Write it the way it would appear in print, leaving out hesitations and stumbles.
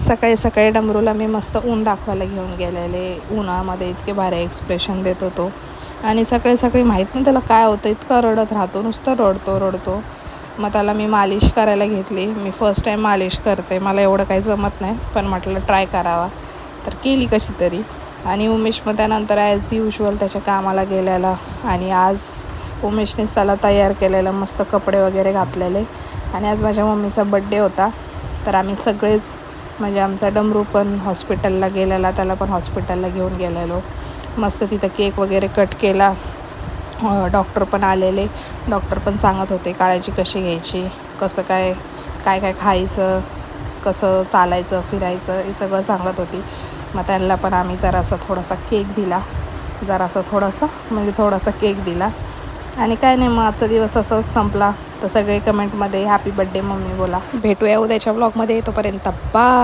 सकाळी सकाळी डमरूला मी मस्त ऊन दाखवायला घेऊन गेलेले. उन्हामध्ये इतके भारी एक्सप्रेशन देत होतो आणि सकाळी सकाळी माहीत नाही त्याला काय होतं, इतकं रडत राहतो, नुसतं रडतो. मग त्याला मी मालिश करायला घेतली. मी फर्स्ट टाईम मालिश करते, मला एवढं काही जमत नाही, पण म्हटलं ट्राय करावा, तर केली कशी तरी. आणि उमेश मग त्यानंतर ॲज युजल त्याच्या कामाला गेलेला. आणि आज उमेशनेच त्याला तयार केलेलं, मस्त कपडे वगैरे घातलेले. आणि आज माझ्या मम्मीचा बड्डे होता, तर आम्ही सगळेच म्हणजे आमचा डमरू पण हॉस्पिटलला गेलेला, त्याला पण हॉस्पिटलला घेऊन गेलेलो. मस्त तिथं केक वगैरे कट केला. डॉक्टर पण आलेले. डॉक्टर पण सांगत होते काळजी कशी घ्यायची, कसं काय खायचं, कसं चालायचं फिरायचं, हे सगळं सांगत होती. मग त्यांना पण आम्ही जरासा थोडासा केक दिला, थोडासा केक दिला. आणि काय नाही, मग आजचा दिवस असाच संपला. तर सगळे कमेंटमध्ये हॅपी बड्डे मम्मी बोला. भेटूया उद्याच्या ब्लॉगमध्ये. तोपर्यंत बाय.